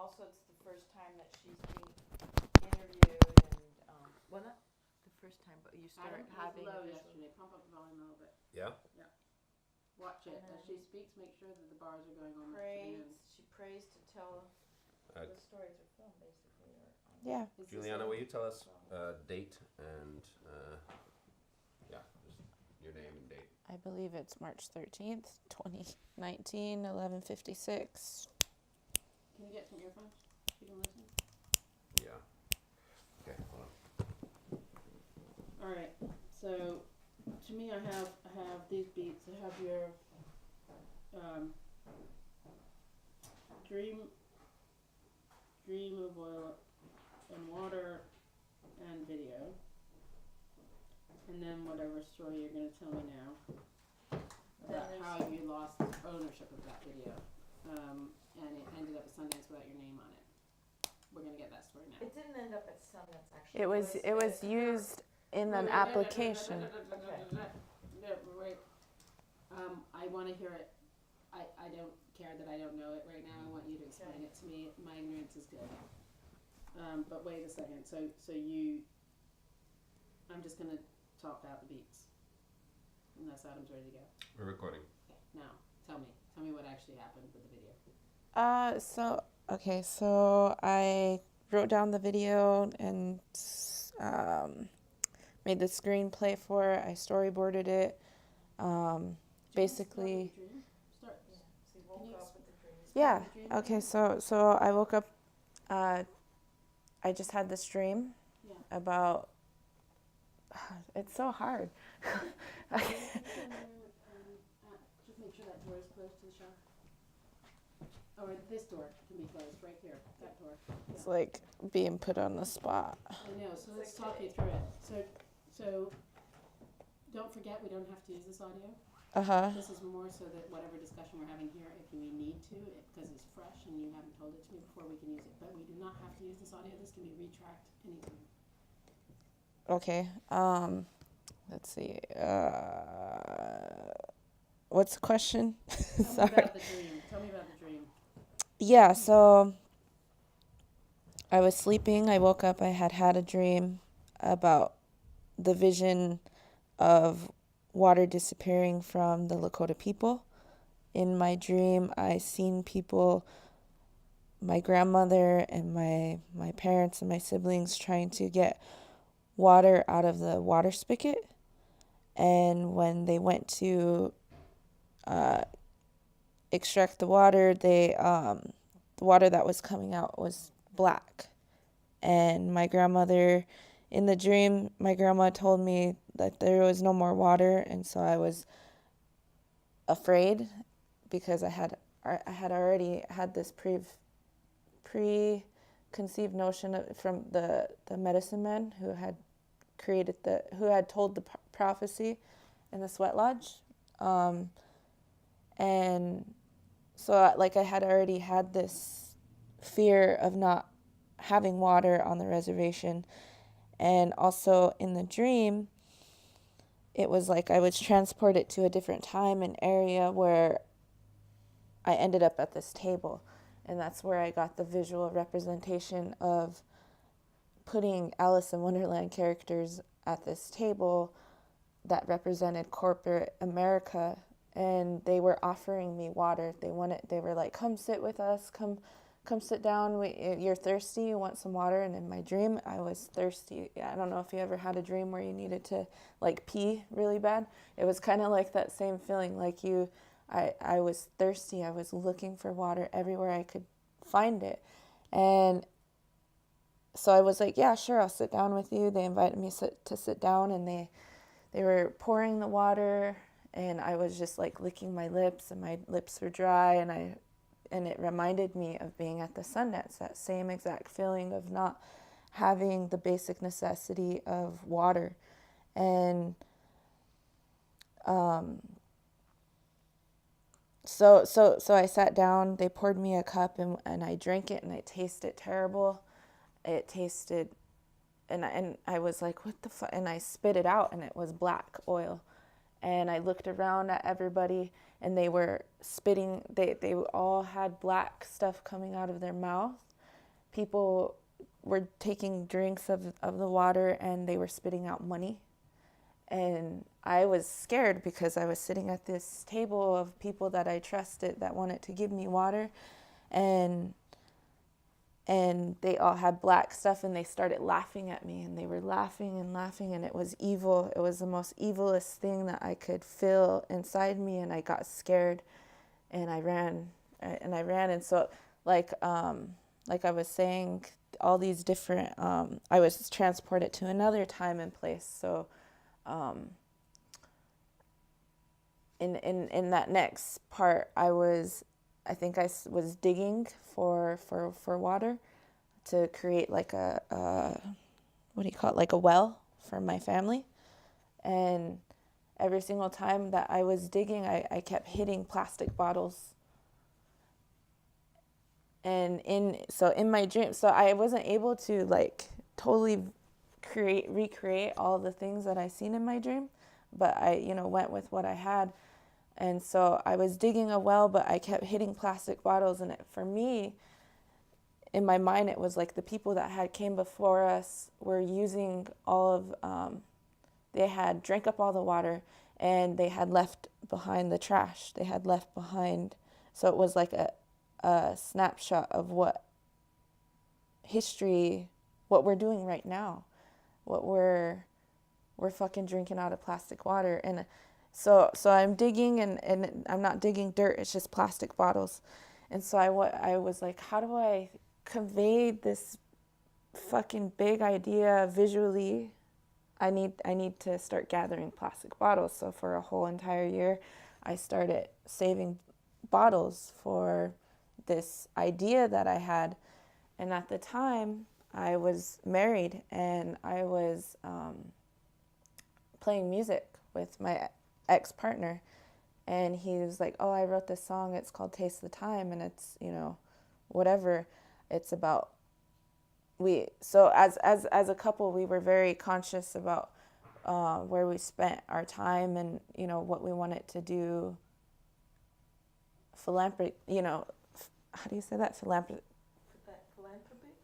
also it's the first time that she's being interviewed and, well, not the first time, but you start having low a visual. yesterday. Pump up the volume a little bit. Yeah? Watch it. As she speaks, make sure that the bars are going almost to the Prays, end. she prays to tell the stories are filmed, basically. Yeah. Juliana, will you tell us date and just your name and date? I believe it's March 13th, 2019, 11:56. Can you get some earphones? You can listen. Yeah. Okay, hold on. All right. So, to me, I have these beats. I have your dream of oil and water and video, and then whatever story you're going to tell me now about how you lost ownership of that video, and it ended up at Sundance without your name on it. We're going to get that story now. It didn't end up at Sundance, actually. It was used in an application. Yeah, right. I want to hear it. I don't care that I don't know it right now. I want you to explain it to me. My ignorance is good. But wait a second. So I'm just gonna talk out the beats, unless Adam's ready to go. We're recording. Okay. Now, tell me what actually happened with the video. So I wrote down the video and made the screenplay for it. I storyboarded it. Basically. Start. So you woke up with the dream. Yeah. Okay. So I woke up. I just had this dream about. It's so hard. Just make sure that door is closed to the shower. Or this door can be closed right here. That door. It's like being put on the spot. I know. So let's talk you through it. So don't forget we don't have to use this audio. This is more so that whatever discussion we're having here, if we need to, because it's fresh and you haven't told it to me before, we can use it. But we do not have to use this audio. This can be retracked anytime. Okay. Let's see. What's the question? Tell me about the dream. Yeah, so I was sleeping. I woke up. I had a dream about the vision of water disappearing from the Lakota people. In my dream, I seen people, my grandmother and my parents and my siblings trying to get water out of the water spigot. And when they went to extract the water, the water that was coming out was black. And my grandmother, in the dream, my grandma told me that there was no more water, and so I was afraid because I had already had this preconceived notion from the medicine man who had told the prophecy in the sweat lodge, and so I had already had this fear of not having water on the reservation. And also in the dream, it was like I was transported to a different time and area where I ended up at this table. And that's where I got the visual representation of putting Alice in Wonderland characters at this table that represented corporate America. And they were offering me water. They were like, come sit with us, come sit down. You're thirsty, you want some water? And in my dream, I was thirsty. I don't know if you ever had a dream where you needed to pee really bad. It was kind of like that same feeling, I was thirsty. I was looking for water everywhere I could find it. And so I was like, yeah, sure, I'll sit down with you. They invited me to sit down, and they were pouring the water, and I was just licking my lips, and my lips were dry, and it reminded me of being at the Sundance, that same exact feeling of not having the basic necessity of water. And so I sat down, they poured me a cup, and I drank it, and it tasted terrible. It tasted, and I was like, what the fuck? And I spit it out, and it was black oil. And I looked around at everybody, and they were spitting, they all had black stuff coming out of their mouth. people were taking drinks of the water and they were spitting out money. And I was scared because I was sitting at this table of people that I trusted that wanted to give me water, and they all had black stuff, and they started laughing at me, and they were laughing and laughing, and it was evil. It was the most evilest thing that I could feel inside me, and I got scared, and I ran. And so like I was saying, all these different I was transported to another time and place. So in that next part, I was digging for water to create like a what do you call it, like a well for my family. And every single time that I was digging, I kept hitting plastic bottles. And in my dream, so I wasn't able to like totally recreate all the things that I seen in my dream, but I, went with what I had. And so I was digging a well, but I kept hitting plastic bottles. And for me, in my mind, it was like the people that had came before us were using all of, they had drank up all the water, and they had left behind the trash. They had left behind. So it was like a snapshot of what we're doing right now, what we're fucking drinking out of plastic water. And so I'm digging, and I'm not digging dirt, it's just plastic bottles. And so I was like, how do I convey this fucking big idea visually? I need to start gathering plastic bottles. So for a whole entire year, I started saving bottles for this idea that I had. And at the time, I was married, and I was playing music with my ex-partner, and he was like, oh, I wrote this song, it's called Taste the Time, and it's, whatever, it's about, so as a couple, we were very conscious about where we spent our time, and, what we wanted to do, philanthropy, how do you say that? Philanthropy?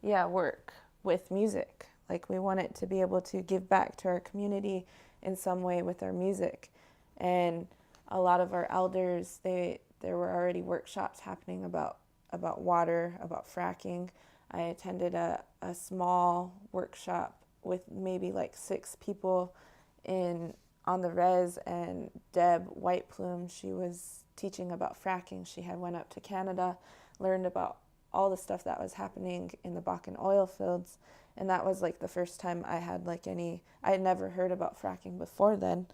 Yeah, work with music. Like, we wanted to be able to give back to our community in some way with our music. And a lot of our elders, there were already workshops happening about water, about fracking. I attended a small workshop with maybe like 6 people on the res, and Deb Whiteplume, she was teaching about fracking. She had went up to Canada, learned about all the stuff that was happening in the Bakken oil fields. And that was like the first time I had I had never heard about fracking before then.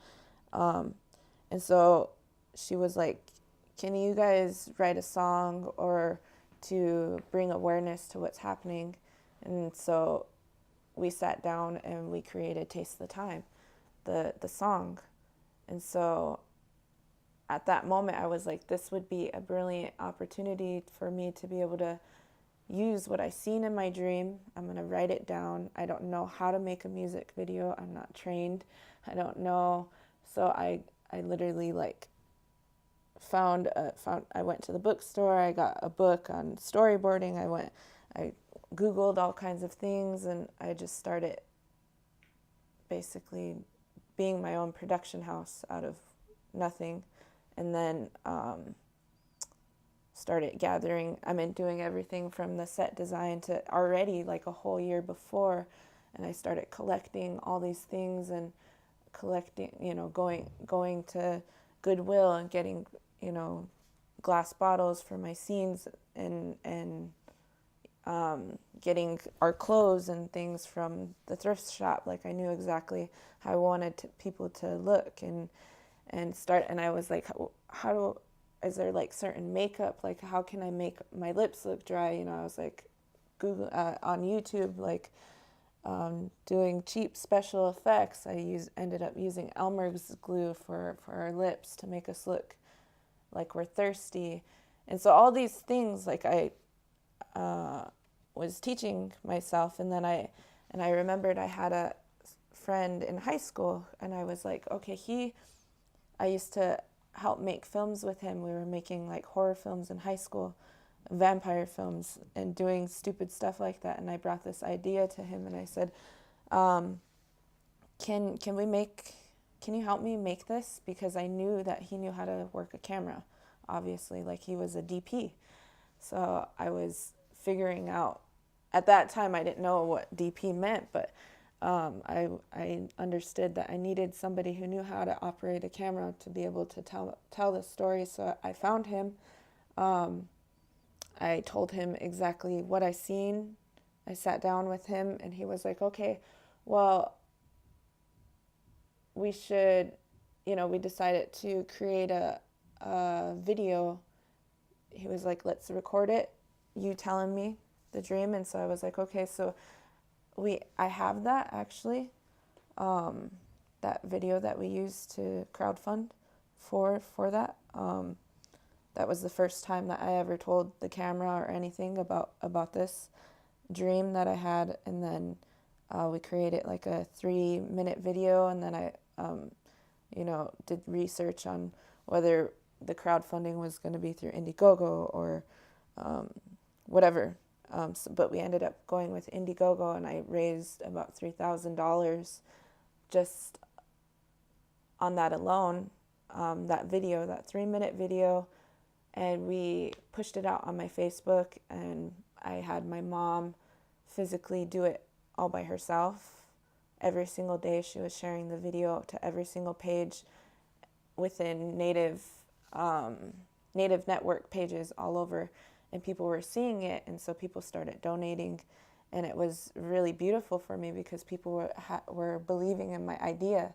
And so she was like, can you guys write a song or to bring awareness to what's happening? And so we sat down and we created Taste the Time, the song. And so at that moment, I was like, this would be a brilliant opportunity for me to be able to use what I seen in my dream. I'm going to write it down. I don't know how to make a music video. I'm not trained. I don't know. So I literally I went to the bookstore. I got a book on storyboarding. I Googled all kinds of things, and I just started basically being my own production house out of nothing. And then started gathering. Doing everything from the set design to already like a whole year before. And I started collecting all these things and collecting, going to Goodwill and getting, glass bottles for my scenes, and getting our clothes and things from the thrift shop. Like, I knew exactly how I wanted people to look, and I was like, is there like certain makeup, like how can I make my lips look dry? I was like Google on YouTube, like doing cheap special effects. I ended up using Elmer's glue for our lips to make us look like we're thirsty. And so all these things, like I was teaching myself. And then I remembered I had a friend in high school, and I was like, okay, I used to help make films with him. We were making like horror films in high school. vampire films and doing stupid stuff like that. And I brought this idea to him, and I said, can you help me make this? Because I knew that he knew how to work a camera, obviously, like he was a DP. So I was figuring out, at that time I didn't know what DP meant, but I understood that I needed somebody who knew how to operate a camera to be able to tell this story. So I found him. I told him exactly what I seen. I sat down with him, and he was like, okay, well, we should, we decided to create a video. He was like, let's record it, you telling me the dream. And so I was like, okay. So I have that actually, that video that we used to crowdfund for that. That was the first time that I ever told the camera or anything about this dream that I had. And then we created like a 3-minute video, and then I did research on whether the crowdfunding was going to be through Indiegogo or whatever. But we ended up going with Indiegogo, and I raised about $3,000 just on that alone, that video, that 3-minute video. And we pushed it out on my Facebook, and I had my mom physically do it all by herself. Every single day she was sharing the video to every single page within Native network pages all over, and people were seeing it, and so people started donating, and it was really beautiful for me because people were believing in my idea,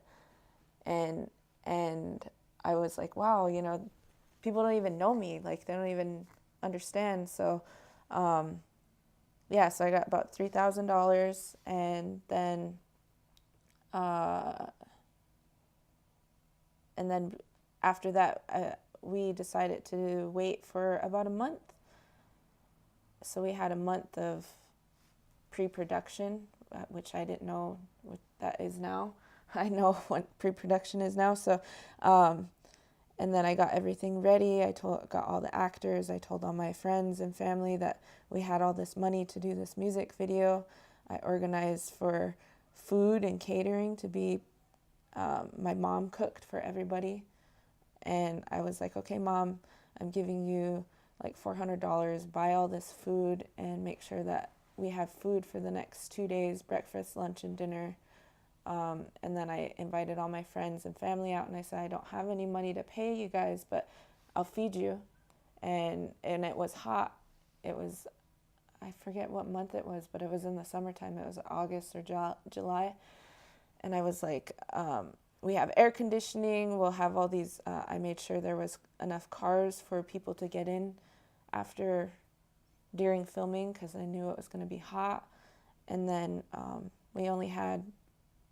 and I was like, wow, people don't even know me, like they don't even understand. So so I got about $3,000, and then after that we decided to wait for about a month. So we had a month of pre-production, which I didn't know what that is now. I know what pre-production is now. So and then I got everything ready. Got all the actors. I told all my friends and family that we had all this money to do this music video. I organized for food and catering to be, my mom cooked for everybody. And I was like, okay, Mom, I'm giving you like $400, buy all this food and make sure that we have food for the next 2 days, breakfast, lunch, and dinner. And then I invited all my friends and family out, and I said, I don't have any money to pay you guys, but I'll feed you. And it was hot. It was, I forget what month it was, but it was in the summertime. It was August or July. And I was like, we have air conditioning. We'll have all these, I made sure there was enough cars for people to get in during filming, because I knew it was going to be hot. And then we only had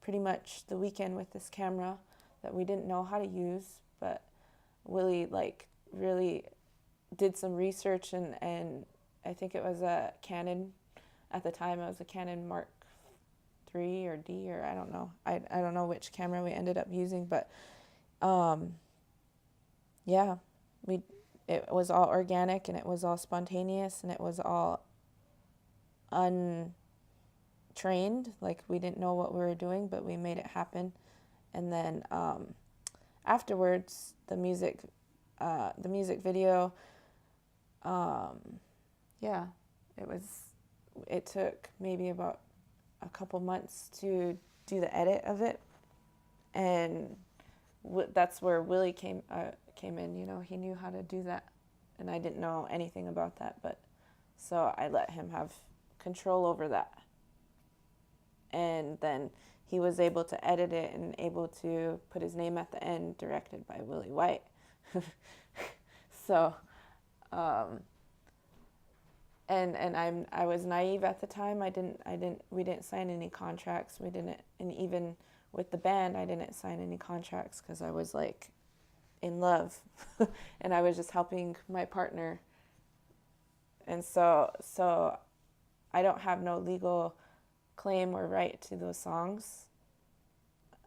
pretty much the weekend with this camera that we didn't know how to use, but Willie really did some research, and I think it was a Canon at the time. It was a Canon Mark III or D, or I don't know. I don't know which camera we ended up using, but it was all organic, and it was all spontaneous, and it was all untrained. Like, we didn't know what we were doing, but we made it happen. And then afterwards, the music video, it took maybe about a couple months to do the edit of it, and that's where Willie came in. He knew how to do that, and I didn't know anything about that, but so I let him have control over that, and then he was able to edit it and able to put his name at the end, directed by Willie White. So and I was naive at the time. We didn't sign any contracts. And even with the band, I didn't sign any contracts because I was like in love and I was just helping my partner. And so I don't have no legal claim or right to those songs,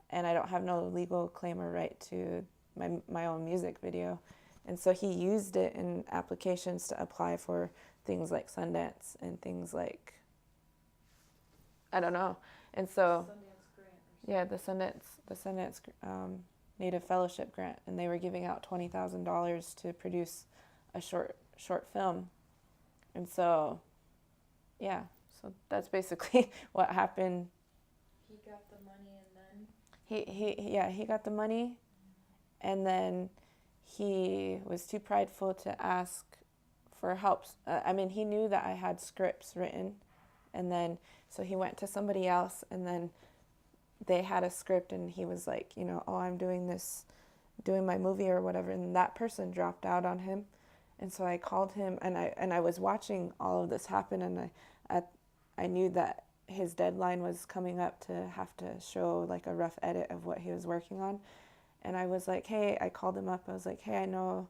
and I don't have no legal claim or right to my own music video. And so he used it in applications to apply for things like Sundance and things like, I don't know. And so, Sundance Grant or yeah, the Sundance Native Fellowship Grant, and they were giving out $20,000 to produce a short film. And so, yeah, so that's basically what happened. He got the money and then He got the money, and then he was too prideful to ask for help. I mean, he knew that I had scripts written, and then so he went to somebody else, and then they had a script, and he was like, you know, oh, I'm doing my movie or whatever, and that person dropped out on him. And so I called him, and I was watching all of this happen, and I knew that his deadline was coming up to have to show like a rough edit of what he was working on. And I was like, hey, I called him up. I was like, hey, I know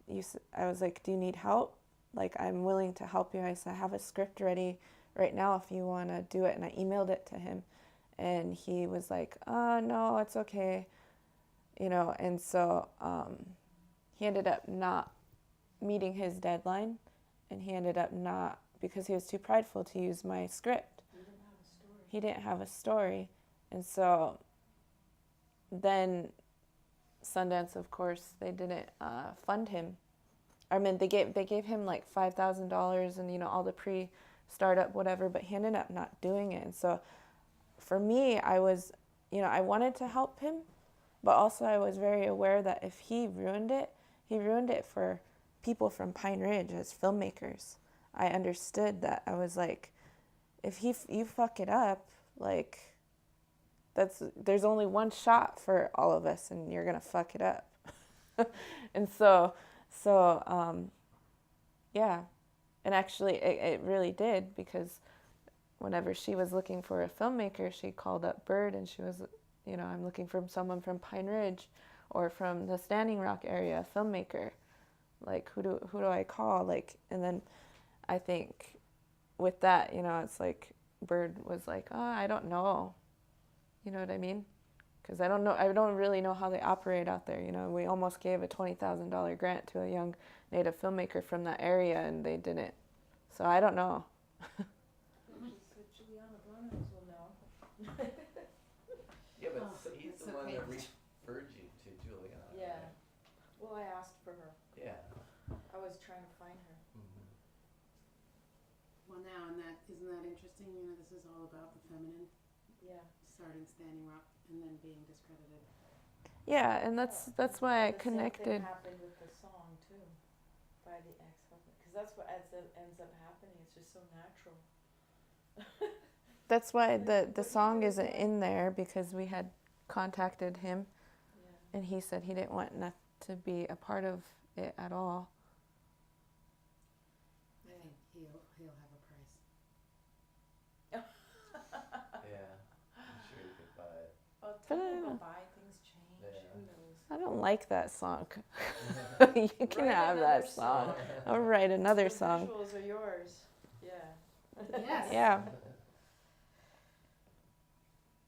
you. I was like, do you need help? Like, I'm willing to help you. I said, I have a script ready right now if you want to do it. And I emailed it to him, and he was like, no, it's okay, you know. And so he ended up not meeting his deadline, and he ended up not, because he was too prideful to use my script. He didn't have a story. And so then Sundance, of course, they didn't fund him. I mean, they gave him like $5,000 and, you know, all the pre-startup whatever, but he ended up not doing it. And so for me, I was, you know, I wanted to help him, but also I was very aware that if he ruined it for people from Pine Ridge as filmmakers. I understood that. I was like, if you fuck it up, like, there's only one shot for all of us, and you're gonna fuck it up. And so yeah, and actually it really did, because whenever she was looking for a filmmaker, she called up Bird, and she was, you know, I'm looking for someone from Pine Ridge or from the Standing Rock area, a filmmaker. Like, who do I call? Like, and then I think with that, you know, it's like Bird was like, oh, I don't know. You know what I mean? Because I don't really know how they operate out there. You know, we almost gave a $20,000 grant to a young Native filmmaker from that area, and they didn't. So I don't know. Juliana Brunos will know. Yeah, but Oh, he's it's the one okay. that referred you to Juliana. Yeah. right? Well, I asked for her. Yeah. I was trying to find her. Mm-hmm. Well, now, and isn't that interesting? You know, this is all about the feminine, Yeah. starting Standing Rock and then being discredited. Yeah, and that's why I The connected. same thing happened with the song too, by the ex-husband, because that's what ends up happening. It's just so natural. That's why the song isn't in there, because we had contacted him, Yeah. and he said he didn't want to be a part of it at all. I think he'll have a price. Yeah. I'm sure you could buy it. Well, But time I will go don't- by, things change. Yeah. Who knows? I don't like that song. You can Write have another that song. song. I'll write another The song. visuals are yours. Yeah. Yes. Yeah.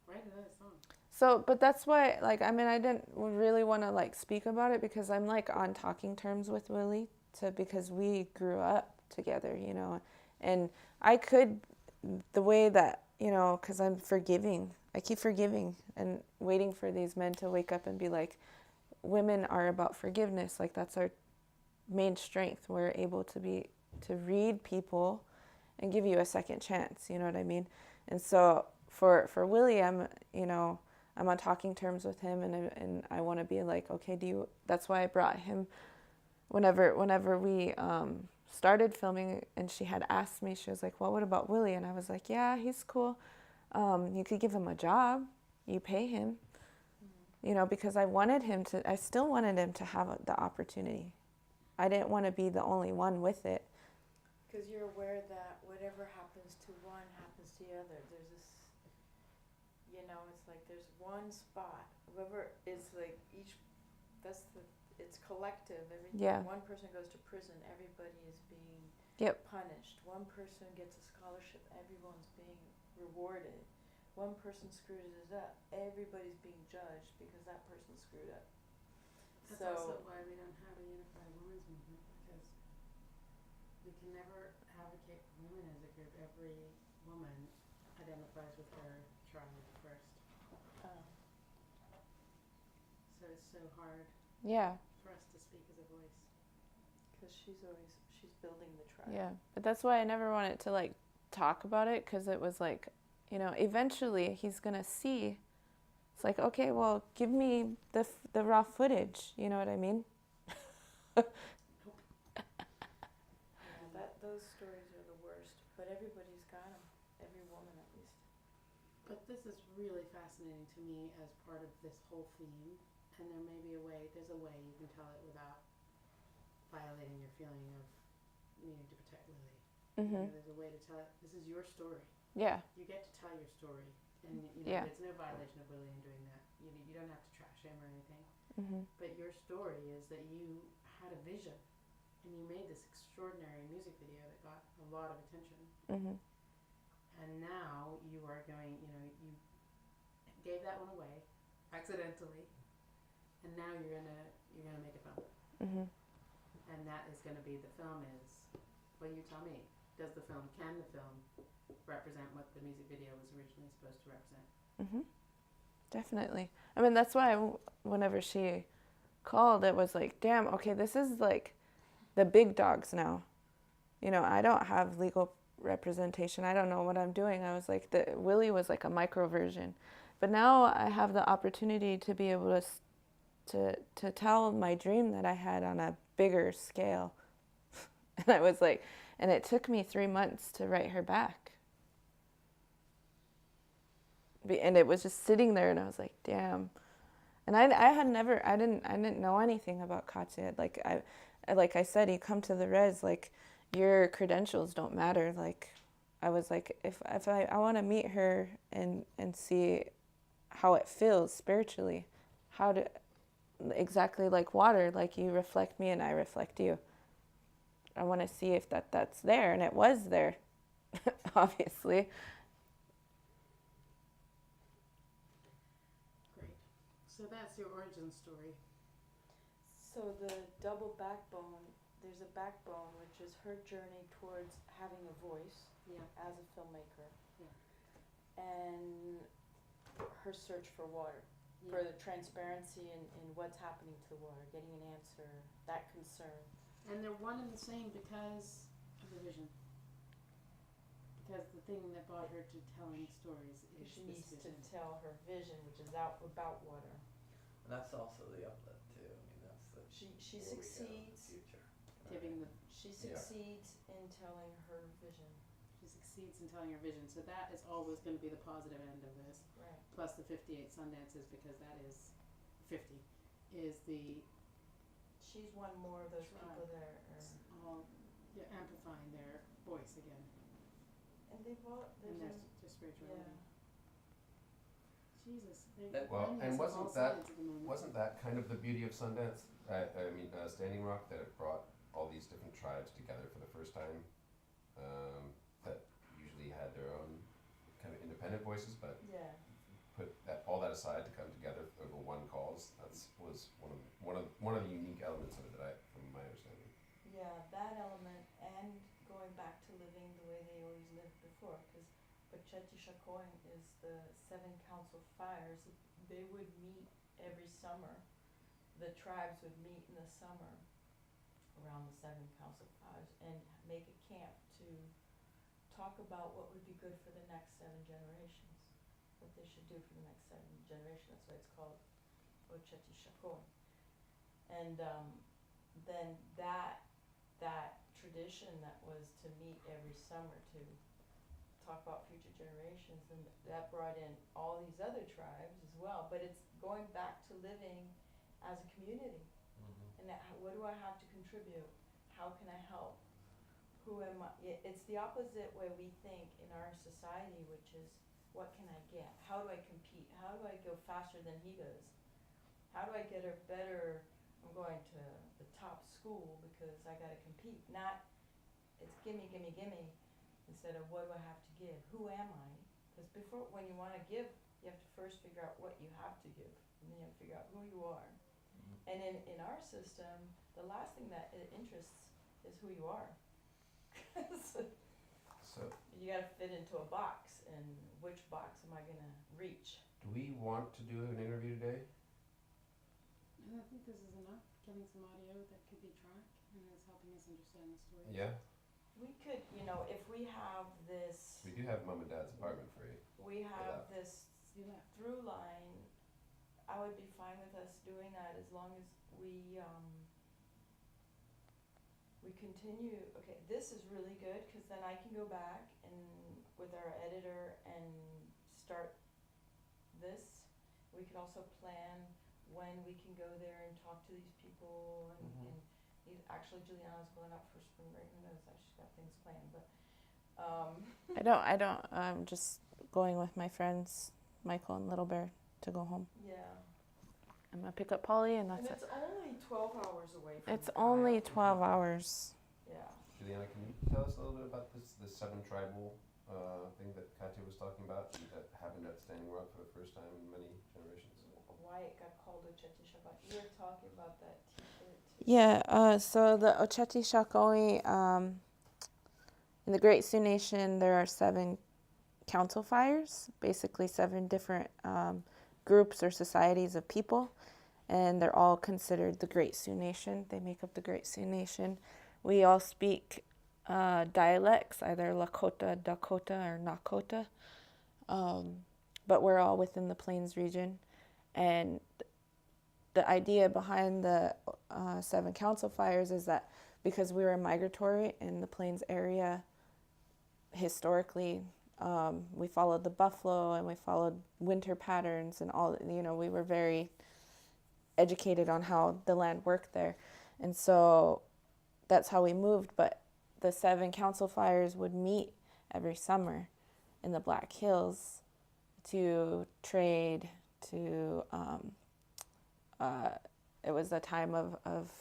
Write another song. So, but that's why, like, I mean, I didn't really want to, like, speak about it, because I'm, like, on talking terms with Willie, because we grew up together, you know, and I could, the way that, you know, because I'm forgiving, I keep forgiving and waiting for these men to wake up and be like, women are about forgiveness, like, that's our main strength. We're able to read people and give you a second chance, you know what I mean? And so for Willie, I'm, you know, I'm on talking terms with him, and I want to be like, okay, that's why I brought him whenever we started filming, and she had asked me, she was like, well, what about Willie? And I was like, yeah, he's cool. You could give him a job, you pay him, you know, because I still wanted him to have the opportunity. I didn't want to be the only one with it. Because you're aware that whatever happens to one happens to the other. There's this, you know, it's like there's one spot. Whoever is like it's collective. Yeah. One person goes to prison, everybody is being Yep. punished. One person gets a scholarship, everyone's being rewarded. One person screws it up, everybody's being judged because that person screwed up. That's So- also why we don't have a unified women's movement, because we can never advocate for women as a group. Every woman identifies with her tribe first. So it's so hard Yeah. for us to speak as a voice. Because she's building the tribe. Yeah, but that's why I never wanted to like talk about it, because it was like, you know, eventually he's gonna see. It's like, okay, well, give me the raw footage. You know what I mean? Yeah, those stories are the worst. But everybody's got them. Every woman, at least. But this is really fascinating to me as part of this whole theme, and there may be a way, there's a way you can tell it without violating your feeling of needing to protect Lily. You know, there's a way to tell it. This is your story. Yeah. You get to tell your story, and you know, Yeah. there's no violation of Lily in doing that. You don't have to trash him or anything. Mhm. But your story is that you had a vision, and you made this extraordinary music video that got a lot of attention. Mhm. And now you are going, you know, you gave that one away accidentally, and now you're gonna make a film, Mhm. and that is gonna be the film is. Well, you tell me. Can the film represent what the music video was originally supposed to represent? Mhm. Definitely. I mean, that's why whenever she called, it was like, damn. Okay, this is like the big dogs now. You know, I don't have legal representation. I don't know what I'm doing. I was like, Willie was like a micro version, but now I have the opportunity to be able to tell my dream that I had on a bigger scale. And I was like, and it took me 3 months to write her back. And it was just sitting there, and I was like, damn. And I didn't know anything about Katya. Like I said, you come to the res, like your credentials don't matter. Like I was like, if I want to meet her and see how it feels spiritually, exactly like water, like you reflect me and I reflect you. I want to see if that's there, and it was there, obviously. Great. So that's your origin story. So the double backbone, there's a backbone, which is her journey towards having a voice Yeah. as a filmmaker. Yeah. And her search for water, for the transparency in what's happening to the water, getting an answer, that concern. And they're one and the same because of the vision. Because the thing that brought her to telling stories is She this needs to vision. tell her vision, which is out about water. And that's also the uplift too. I mean, that's the She where we go in the succeeds. future. Giving the She Yeah. succeeds in telling her vision. She succeeds in telling her vision. So that is always going to be the positive end of this. Right. Plus the 58 Sundances, because that is 50, is the She's one more of those Tribe. people that are all you're amplifying their voice again and they've all and there's their spirituality. Jesus, they That- Well, blend and us of wasn't all that- sides at the moment. Wasn't that kind of the beauty of Sundance? Standing Rock, that it brought all these different tribes together for the first time, that usually had their own kind of independent voices, but yeah. put all that aside to come together over one cause. Was one of the unique elements of it from my understanding. Yeah, that element and going back to living the way they always lived before, because Bacheti Shakoin is the 7 council fires. They would meet every summer. The tribes would meet in the summer around the 7 council fires and make a camp to talk about what would be good for the next 7 generations, what they should do for the next 7 generations. That's why it's called Bacheti Shakoin. And then that tradition that was to meet every summer to talk about future generations, and that brought in all these other tribes as well. But it's going back to living as a community, and what do I have to contribute? How can I help? Who am I? It's the opposite way we think in our society, which is what can I get? How do I compete? How do I go faster than he does? How do I get a better? I'm going to the top school because I got to compete. Not, it's gimme, gimme, gimme, instead of what do I have to give? Who am I? Because before, when you want to give, you have to first figure out what you have to give, and then you have to figure out who you are. And in our system, the last thing that interests is who you are. So, You gotta fit into a box, and which box am I gonna reach? do we want to do an interview today? And I think this is enough, getting some audio that could be tracked and it's helping us understand the story. Yeah, We could, if we have this, we do have mom and dad's apartment free. we have Yeah. this See that? through line, I would be fine with us doing that as long as we continue. Okay, this is really good, cause then I can go back and with our editor and start this. We could also plan when we can go there and talk to these people and, Mhm. and actually Juliana's going up for spring break, who knows, she's got things planned, but, I don't, I'm just going with my friends, Michael and Little Bear, to go home. yeah. I'm gonna pick up Polly and And that's it. it's only 12 hours away from It's Kyle. only 12 hours. Yeah. Juliana, can you tell us a little bit about this 7 tribal thing that Katya was talking about that happened at Standing Rock for the first time in many generations? Why it got called Ocheti Shabbat. You were talking about that t-shirt too. Yeah, so the Ocheti Shakoi, in the Great Sioux Nation, there are 7 council fires, basically 7 different groups or societies of people, and they're all considered the Great Sioux Nation. They make up the Great Sioux Nation. We all speak dialects, either Lakota, Dakota, or Nakota, but we're all within the Plains region. And the idea behind the 7 council fires is that because we were migratory in the Plains area, historically, we followed the buffalo and we followed winter patterns and all, we were very educated on how the land worked there. And so that's how we moved. But the 7 council fires would meet every summer in the Black Hills to trade, to, it was a time of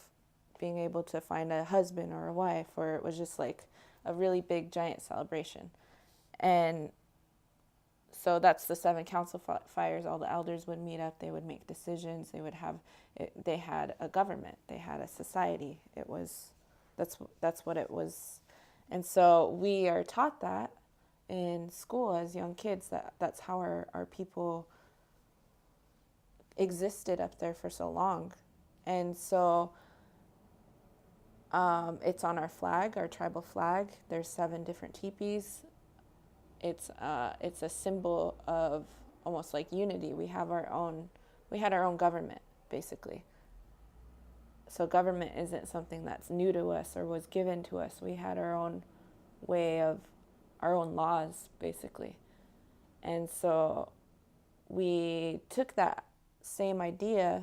being able to find a husband or a wife, or it was just like a really big giant celebration. And so that's the 7 council fires. All the elders would meet up, they would make decisions, they would have they had a government, they had a society. That's what it was. And so we are taught that in school as young kids, that's how our people existed up there for so long. And so it's on our flag, our tribal flag. There's 7 different teepees. It's a symbol of almost like unity. We had our own government, basically. So government isn't something that's new to us or was given to us. We had our own way of our own laws, basically. And so we took that same idea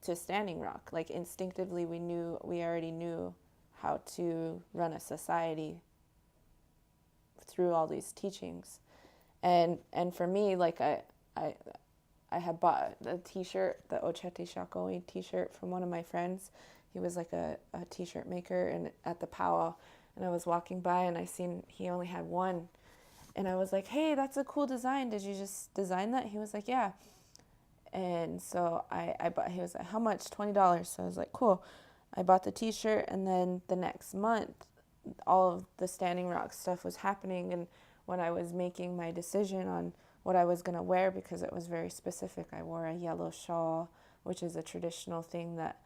to Standing Rock. Like instinctively we already knew how to run a society through all these teachings. And for me, like I had bought the t-shirt, the Ocheti Shakoi t-shirt from one of my friends. He was like a t-shirt maker and at the powwow, and I was walking by and I seen he only had one. And I was like, hey, that's a cool design. Did you just design that? He was like, yeah. And so I bought, he was like, how much? $20. So I was like, cool. I bought the t-shirt, and then the next month, all of the Standing Rock stuff was happening. And when I was making my decision on what I was going to wear, because it was very specific, I wore a yellow shawl, which is a traditional thing that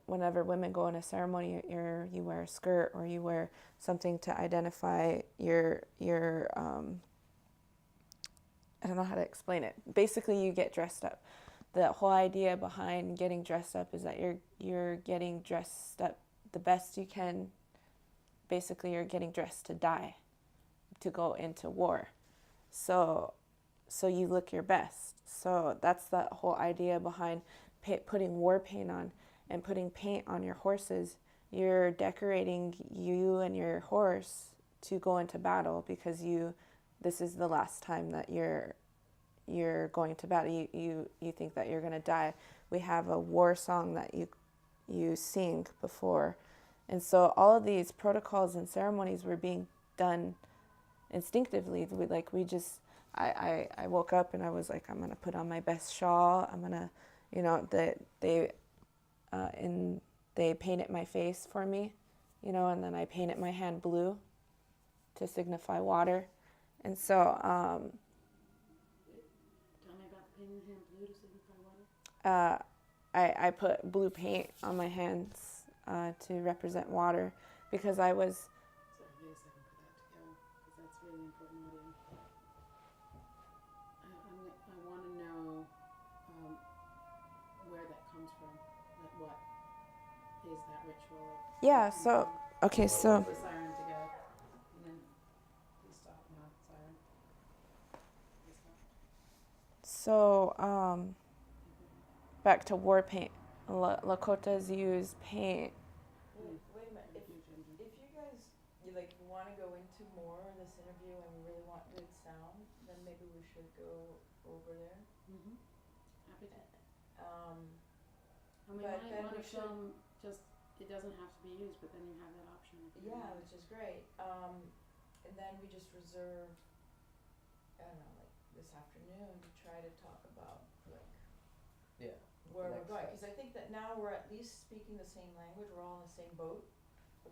whenever women go in a ceremony, you wear a skirt or you wear something to identify your I don't know how to explain it. Basically, you get dressed up. The whole idea behind getting dressed up is that you're getting dressed up the best you can. Basically, you're getting dressed to die, to go into war. So you look your best. So that's the whole idea behind putting war paint on and putting paint on your horses. You're decorating you and your horse to go into battle because this is the last time that you're going to battle. You think that you're going to die. We have a war song that you sing before. And so all of these protocols and ceremonies were being done instinctively. I woke up and I was like, I'm going to put on my best shawl. I'm going to you know, that they painted my face for me, you know, and then I painted my hand blue to signify water. And so Tell me about painting the hand blue to signify water. I put blue paint on my hands to represent water because I was. Sorry, wait a second for that to go, because that's really important audio. I want to know where that comes from. Like, what is that ritual? Yeah, so, okay, so. The siren to go, and then please stop now, siren. Please stop. So, back to war paint. Lakotas use paint. Wait a minute, if you guys, you wanna go into more of this interview and really want good sound, then maybe we should go over there. Mm-hmm. Happy to. But I might then want we to should- film, just, it doesn't have to be used, but then you have that option. If you Yeah, want. which is great, and then we just reserve, I don't know, like this afternoon to try to talk about like Yeah. where we're Next going, steps. cause I think that now we're at least speaking the same language, we're all in the same boat.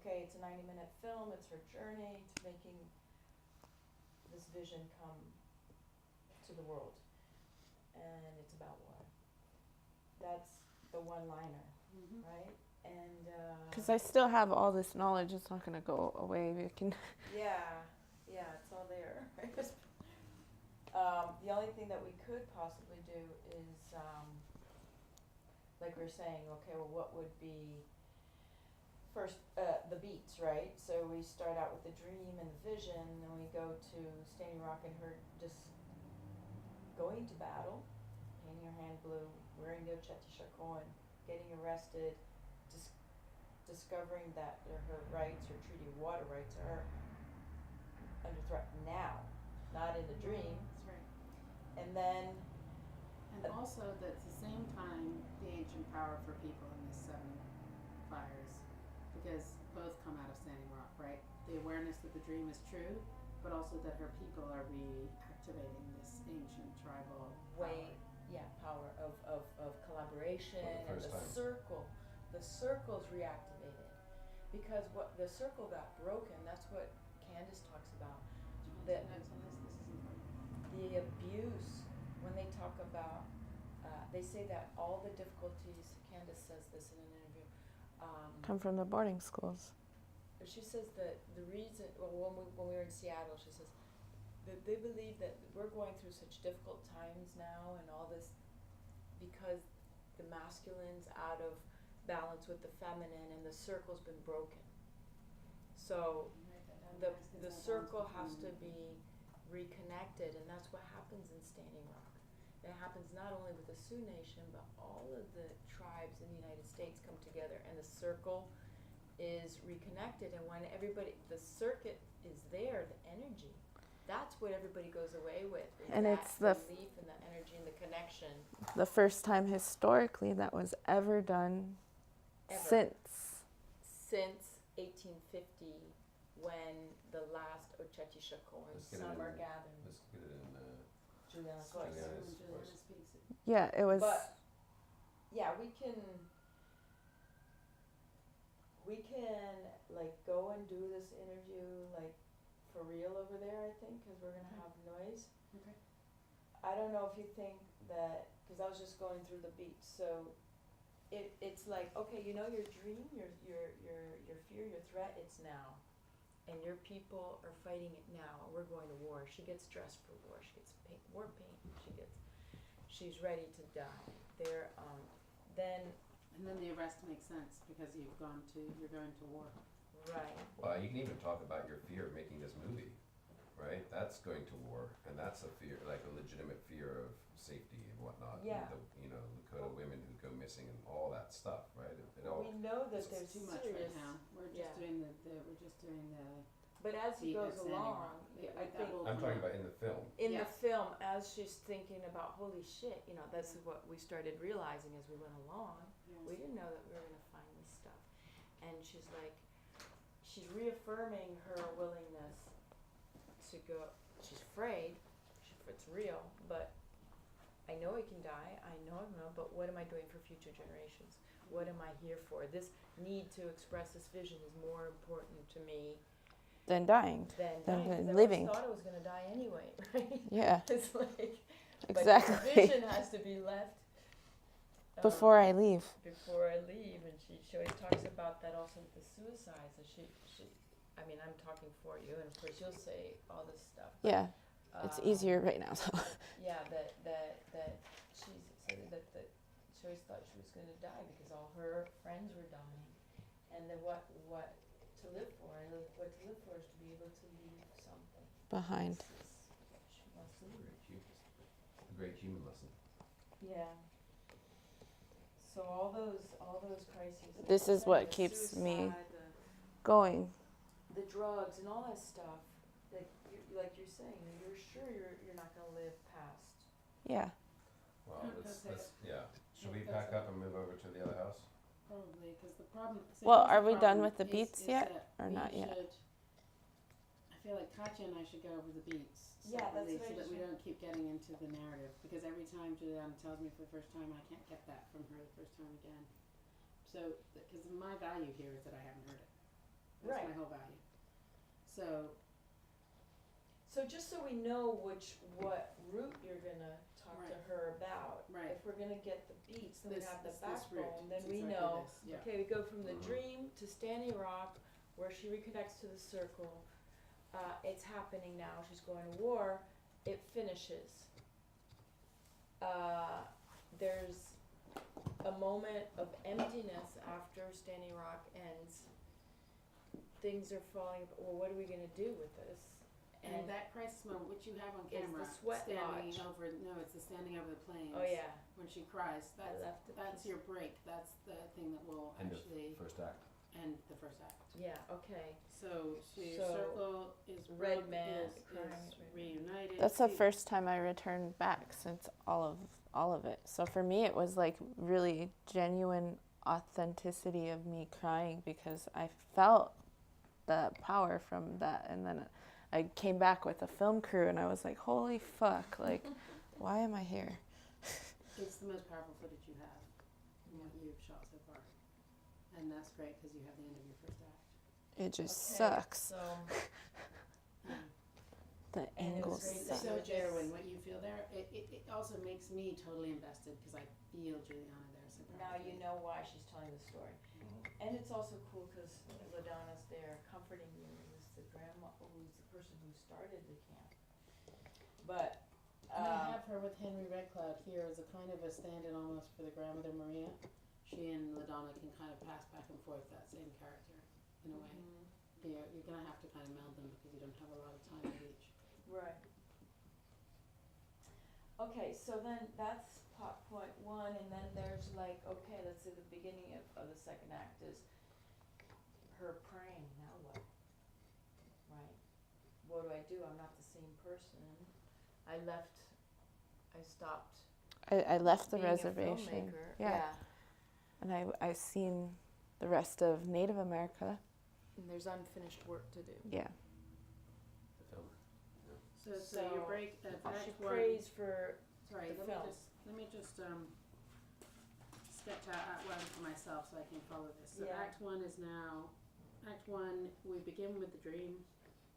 Okay, it's a 90-minute film, it's her journey to making this vision come to the world, and it's about water. That's the one-liner, Mm-hmm. right? And, Because I still have all this knowledge. It's not going to go away. We can. yeah, it's all there. The only thing that we could possibly do is, like we were saying, okay, well, what would be first, the beats, right? So we start out with the dream and the vision, and we go to Standing Rock and her just going to battle, painting her hand blue, wearing the Ocheti Shakoan, getting arrested, discovering that her rights, her treaty of water rights are under threat now, not in the dream. That's right. And then, And also that at the same time, the ancient power for people in the seven fires, because both come out of Standing Rock, right? The awareness that the dream is true, but also that her people are reactivating this ancient tribal power of collaboration For and the the first time. circle. The circle's reactivated. Because what the circle got broken, that's what Candace talks about. The next one is, this is important. The abuse, when they talk about, they say that all the difficulties, Candace says this in an interview, Come from the boarding schools. she says that the reason, well, when we were in Seattle, she says that they believe that we're going through such difficult times now and all this because the masculine's out of balance with the feminine and the circle's been broken. So Write that down. the Masculine's circle balance has to between- be reconnected, and that's what happens in Standing Rock. It happens not only with the Sioux Nation, but all of the tribes in the United States come together, and the circle is reconnected. And when everybody, the circuit is there, the energy, that's what everybody goes away with. Is And that it's the belief and the energy and the connection. The first time historically that was ever done Ever. since 1850, when the last Ocheti Shakoan Let's get it summer in- gathering. Let's get it in. Juliana So Joyce. Juliana. when Yes, of Juliana course. speaks it. yeah, it was. But yeah, we can like go and do this interview like for real over there, I think, because we're gonna have noise. Okay. I don't know if you think that, because I was just going through the beats, so it's like, okay, you know your dream, your fear, your threat, it's now. And your people are fighting it now, and we're going to war. She gets dressed for war, she gets war paint, she's ready to die. Then, And then the arrest makes sense because you're going to war. right, Well, you can even talk about your fear of making this movie, right? That's going to war, and that's a fear, like a legitimate fear of safety and whatnot. and Yeah. The Lakota women who go missing and all that stuff, right? It all. we know that It's there's Too much serious. right now. We're just yeah. doing the But as he beat goes at Standing along, Rock. I That think will I'm come talking out. about in the film. in the Yes. film, as she's thinking about, holy shit, this is what we started realizing as we went along. Yes. We didn't know that we were gonna find this stuff. And she's reaffirming her willingness to go. She's afraid, it's real, but I know he can die, I know, but what am I doing for future generations? What am I here for? This need to express this vision is more important to me Then dying. than Than dying, 'cause living. I always thought I was gonna die anyway, right? Yeah, It's like, exactly. but the vision has to be left Before I leave. before I leave, and she always talks about that also with the suicides. And she, I mean, I'm talking for you, and of course you'll say all this stuff. But, Yeah, it's easier right now. So. Yeah, that she said that she always thought she was going to die because all her friends were dying, and then what to live for? And what to live for is to be able to leave something. Behind. She wants to leave. A great human lesson. Yeah. So all those crises. like This you is said, what the keeps me suicide, Going. the drugs and all that stuff. Like you're saying, you're sure you're not gonna live past. Yeah. Well, That's yeah. Should we That's pack up and move over to the other house? Probably, because the problem. see, Well, here's are the we done problem with the is- beets is yet, that or we not yet? should- I feel like Katya and I should go over the beets Yeah, that's separately what I so that we just- don't keep getting into the narrative. Because every time Juliana tells me for the first time, I can't get that from her the first time again. So, because my value here is that I haven't heard it. That's Right. my whole value. So, So just so we know what route you're gonna talk to Right. her about. Right. If we're gonna get the beats, then we have the this route, backbone, then it's we exactly know, this, yeah. okay, we go from the Mhm. dream to Standing Rock, where she reconnects to the circle. It's happening now, she's going to war, it finishes. There's a moment of emptiness after Standing Rock ends. Things are falling, well, what are we gonna do with this? And that crisis moment, which you have on is the camera, sweat standing lodge. over, no, it's the standing over the plains. Oh, yeah. When she cries, I left a that's piece. your break, that's the thing that will End actually of first act. end the first act. Yeah, okay. So, So, circle is Red broke, Man is crying at Red Man. reunited. That's the See, first time I returned back since all of it. So for me, it was like really genuine authenticity of me crying because I felt the power from that, and then I came back with a film crew, and I was like, "Holy fuck! Like, why am I here?" It's the most powerful footage you have from what you've shot so far. And that's great because you have the end of your first act. It just Okay, sucks. So, The And it was angles great suck. that So, just- Jerwin, what you feel there, it also makes me totally invested because I feel Juliana there so now powerfully. you know why she's telling the story. And it's also cool because LaDonna's there comforting you, who's the grandma, who's the person who started the camp. But, And I have her with Henry Redcloud here as a kind of a stand-in almost for the grandmother Maria. She and LaDonna can kind of pass back and forth that same character in a way. You're gonna have to kind of meld them because you don't have a lot of time with each. right. Okay, so then that's plot point one, and then there's like, okay, let's say the beginning of the second act is her praying, now what? Right? What do I do? I'm not the same person. I stopped I left the being a reservation. filmmaker. Yeah. And I've seen the rest of Native America. And there's unfinished work to do. Yeah. The film. So your So, break, She act one. prays for, Sorry, the film. let me just sketch out Act One for myself so I can follow this. So Yeah. Act One is now, Act One, we begin with the dream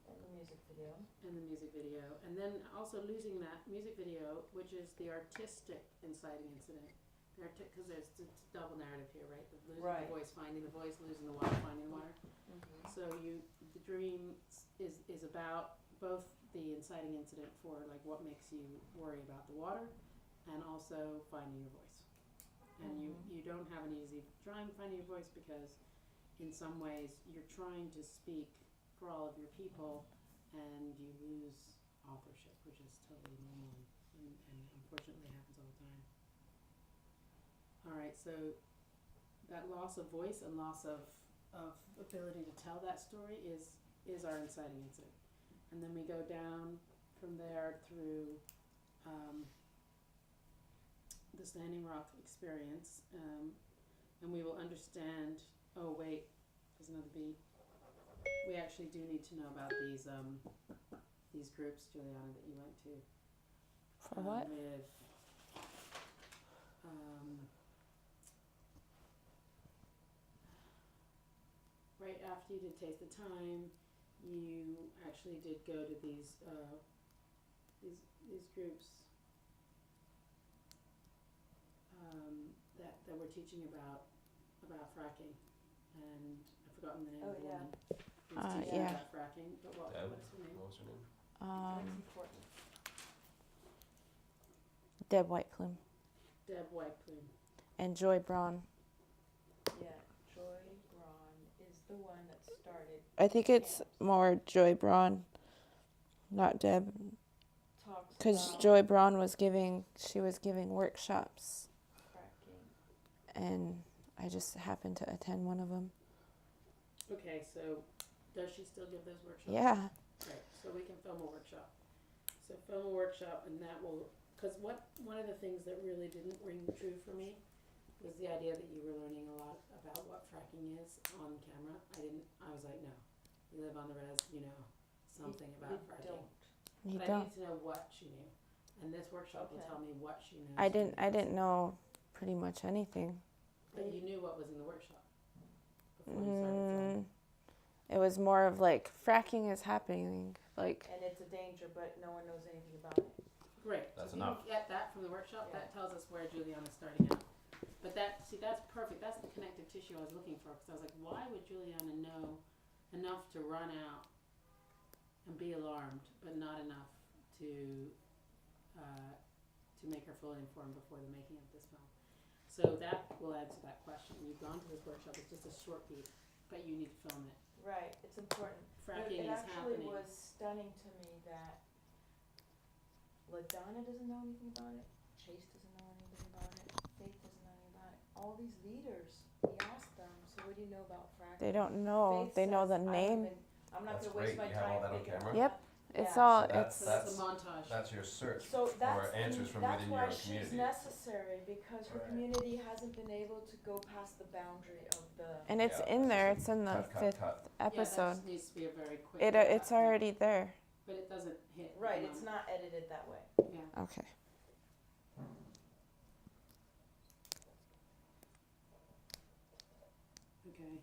and the music video. and the music video, and then also losing that music video, which is the artistic inciting incident. Because there's it's double narrative here, right? The losing Right. the voice, finding the voice, losing the water, finding the water. So the dream is about both the inciting incident for like what makes you worry about the water, and also finding your voice. And you don't have an easy time finding your voice because in some ways you're trying to speak for all of your people and you lose authorship, which is totally normal and unfortunately happens all the time. Alright, so that loss of voice and loss of ability to tell that story is our inciting incident. And then we go down from there through the Standing Rock experience, and we will understand, oh wait, there's another beat. We actually do need to know about these groups, Juliana, that you went to. For what? With right after you did Taste the Time, you actually did go to these groups that were teaching about fracking, and I've forgotten the name of the Oh, yeah. woman who was teaching yeah. about fracking. But Deb? what's her name? What was her name? That's important. Deb Whiteplume Deb Whiteplume. and Joy Braun. Yeah, Joy Braun is the one that started. I think it's camps. more Joy Braun, not Deb, Talks because about Joy Braun was giving workshops, fracking. and I just happened to attend one of them. Okay, so does she still give those workshops? Yeah, Right, so we can film a workshop. So film a workshop, and that will, because one of the things that really didn't ring true for me was the idea that you were learning a lot about what fracking is on camera. I was like, no, you live on the res, you know something about You fracking. don't. you But I don't. need to know what she knew, and this workshop will Okay. tell me what she knows. I didn't know pretty much anything. But you knew what was in the workshop before you started filming. It was more of like fracking is happening, like And it's a danger, but no one knows anything about it. Great. That's so if enough. you get that from the workshop, Yeah. that tells us where Juliana's starting out. But that's perfect. That's the connective tissue I was looking for, because I was like, why would Juliana know enough to run out and be alarmed, but not enough to make her fully informed before the making of this film? So that will answer that question. You've gone to this workshop. It's just a short beat, but you need to film it. Right, it's important. Fracking It is actually happening. was stunning to me that LaDonna doesn't know anything about it, Chase doesn't know anything about it, Faith doesn't know anything about it. All these leaders, he asked them, so what do you know about fracking? they don't know. Faith They know says, the "I don't name. even- I'm not That's gonna waste great. my You have all time that on figuring camera? out Yep. that." It's Yeah. all So that's- So that's a montage. That's your search So that's for answers from that's within why your she's community. necessary, because her Right. community hasn't been able to go past the boundary of the. and it's Yeah. in there. It's in the Cut, cut, 5th cut. Yeah, that episode. just needs to be a very quick. It's already there. But it doesn't hit. at the Right, it's moment. not edited that way. Yeah. Okay. Okay.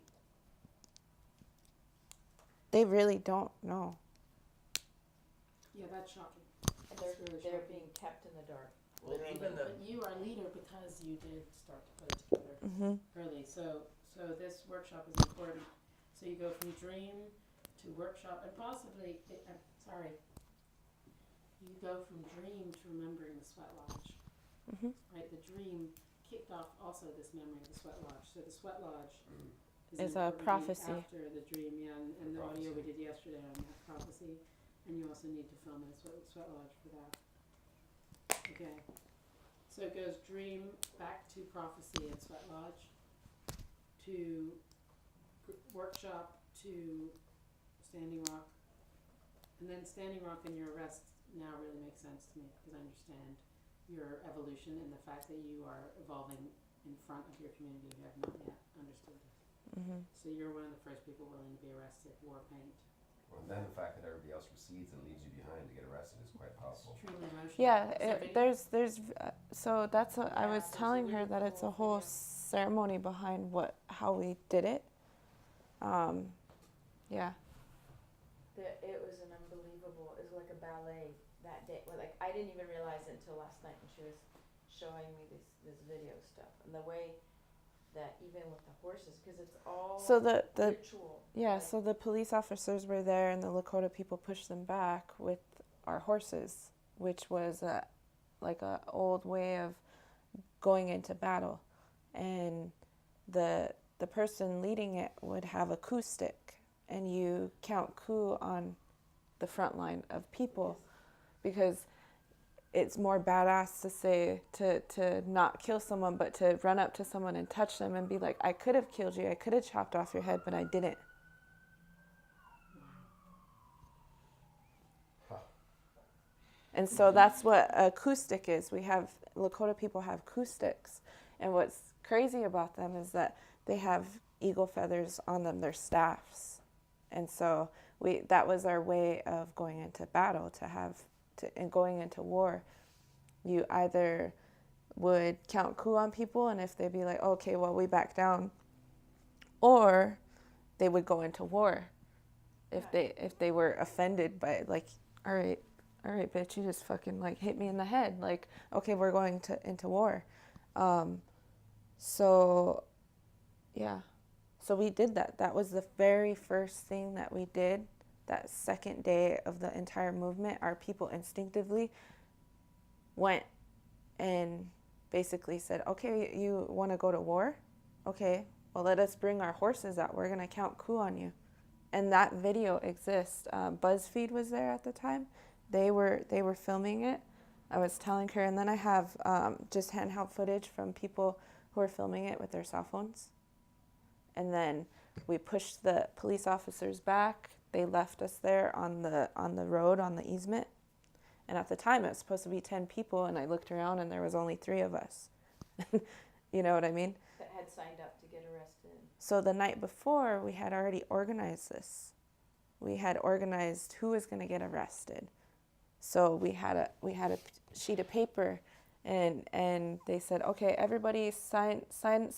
They really don't know. Yeah, that's shocking. And That's really they're shocking. being kept in the dark. Well, literally. even the But you are a leader because you did start to put it together Mhm. early. So this workshop is important. So you go from dream to workshop, and possibly, you go from dream to remembering the sweat lodge. Mhm. Right, the dream kicked off also this memory of the sweat lodge. So the sweat lodge Mm. is Is an a important prophecy. after the dream, yeah, and the audio we Prophecy. did yesterday on that prophecy, and you also need to film in a sweat lodge for that. Okay, so it goes dream back to prophecy and sweat lodge, to workshop to Standing Rock, and then Standing Rock and your arrest now really makes sense to me, because I understand your evolution and the fact that you are evolving in front of your community who have not yet understood this. Mhm. So you're one of the first people willing to be arrested, war paint. And then the fact that everybody else recedes and leaves you behind to get arrested is quite powerful. Extremely emotional. Yeah, Is there video? there's so that's I Yeah, was there's a telling her really that it's a cool whole video. ceremony behind how we did it. Yeah. It was an unbelievable. It was like a ballet that day. Well, like I didn't even realize it until last night when she was showing me this video stuff, and the way that even with the horses, because it's all So the ritual. yeah, like- so the police officers were there, and the Lakota people pushed them back with our horses, which was like a old way of going into battle, and the person leading it would have a coup stick, and you count coup on the front line of people, because it's more badass to say to not kill someone, but to run up to someone and touch them and be like, I could have killed you, I could have chopped off your head, but I didn't. Huh. And so that's what a coup stick is. Lakota people have coup sticks, and what's crazy about them is that they have eagle feathers on them. They're staffs, and so that was our way of going into battle. And going into war, you either would count coup on people, and if they'd be like, okay, well, we back down, or they would go into war if they were offended by it, like, all right, bitch, you just fucking like hit me in the head, like, okay, we're going into war. So yeah, so we did that. That was the very first thing that we did. That second day of the entire movement, our people instinctively went and basically said, okay, you want to go to war? Okay, well, let us bring our horses out. We're going to count coup on you. And that video exists. BuzzFeed was there at the time. They were filming it. I was telling her, and then I have just handheld footage from people who are filming it with their cell phones. And then we pushed the police officers back. They left us there on the road, on the easement. And at the time, it was supposed to be 10 people, and I looked around, and there was only 3 of us. You know what I mean? That had signed up to get arrested. So the night before, we had already organized this. We had organized who was going to get arrested. So we had a sheet of paper, and they said, okay, everybody sign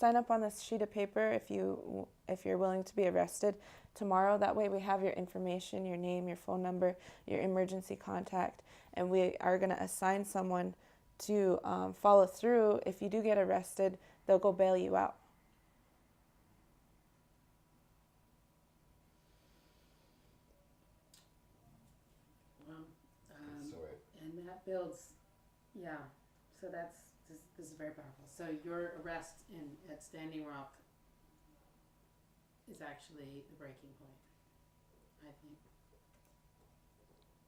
up on this sheet of paper if you're willing to be arrested tomorrow. That way we have your information, your name, your phone number, your emergency contact, and we are going to assign someone to follow through. If you do get arrested, they'll go bail you out. And that builds, yeah. So this is very powerful. So your arrest at Standing Rock is actually the breaking point, I think.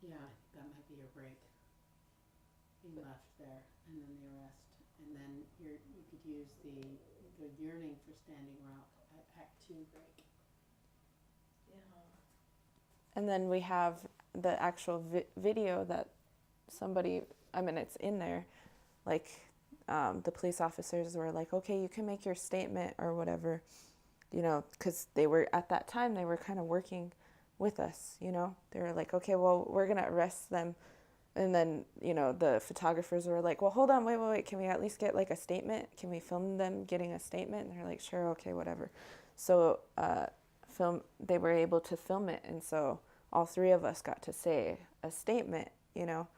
Yeah, that might be your break. Being left there, and then the arrest, and then you could use the yearning for Standing Rock at Act 2 break. Yeah. And then we have the actual video that somebody, I mean, it's in there, like the police officers were like, okay, you can make your statement or whatever, you know, because they were, at that time, they were kind of working with us, you know. They were like, okay, well, we're going to arrest them. And then, you know, the photographers were like, well, hold on, wait, can we at least get like a statement? Can we film them getting a statement? And they're like, sure, okay, whatever. So they were able to film it, and so all 3 of us got to say a statement, you know.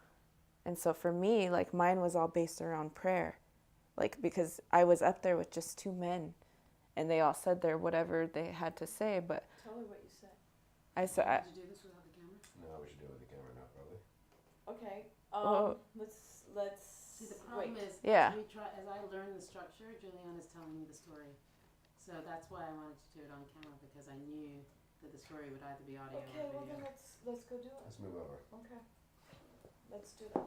And so for me, like, mine was all based around prayer, like, because I was up there with just 2 men, and they all said their whatever they had to say, but Tell her what you said. I said, Did you do this without the camera? No, we should do it with the camera now, probably. Okay. Well, Let's. See, the problem wait. is, Yeah. as I learned the structure, Juliana's telling me the story. So that's why I wanted to do it on camera, because I knew that the story would either be audio Okay, or well then video. let's go do it. Let's move over. Okay. Let's do that.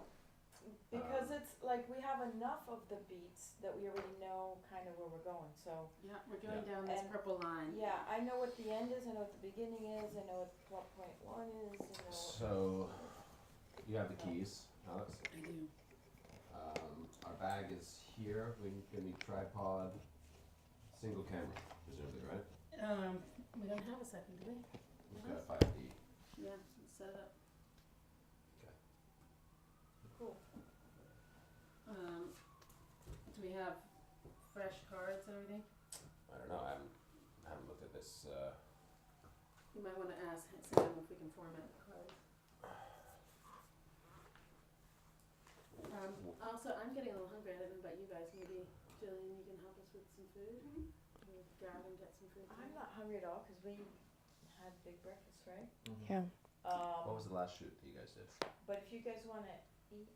Because it's like we have enough of the beats that we already know kind of where we're going. So Yeah, we're going Yeah. down this And- purple line. yeah, I know what the end is. I know what the beginning is. I know what plot point 1 is. I know. So, you have the keys, Alex. I do. Our bag is here. We need tripod, single camera, presumably, right? We don't have a second, do we? We've got a 5D. Yeah, let's set it up. Cool. Do we have fresh cards and everything? I don't know. I haven't looked at this. You might want to ask Sam if we can format the cards. Also, I'm getting a little hungry. I don't know about you guys. Maybe Jillian, you can help us with some food. We'll grab and get some food. I'm not hungry at all because we had big breakfast, right? yeah. What was the last shoot that you guys did? But if you guys want to eat,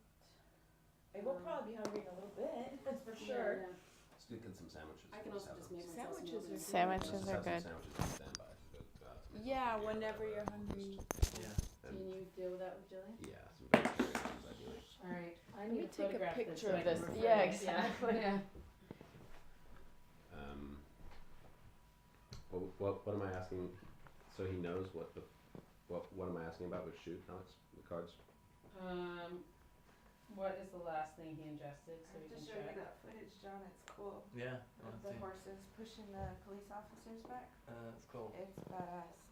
I will probably be hungry in a little bit. That's for Yeah, sure. yeah. Let's get some sandwiches. I can We'll also have just them. make myself some Sandwiches oatmeal. are Sandwiches Let's are have good. some sandwiches on standby. Yeah, whenever you're hungry. Yeah. Can you deal with that with Jillian? Yeah, some vegetarian ideally. All right. I Let need me to take a photograph picture so I of can this. refer Yeah, to it. exactly. Yeah. What am I asking? So he knows what am I asking about with shoot, Alex? The cards? What is the last thing he ingested so we can check? that footage, John. It's cool. Yeah. Of the horses pushing the police officers back. It's cool. It's badass.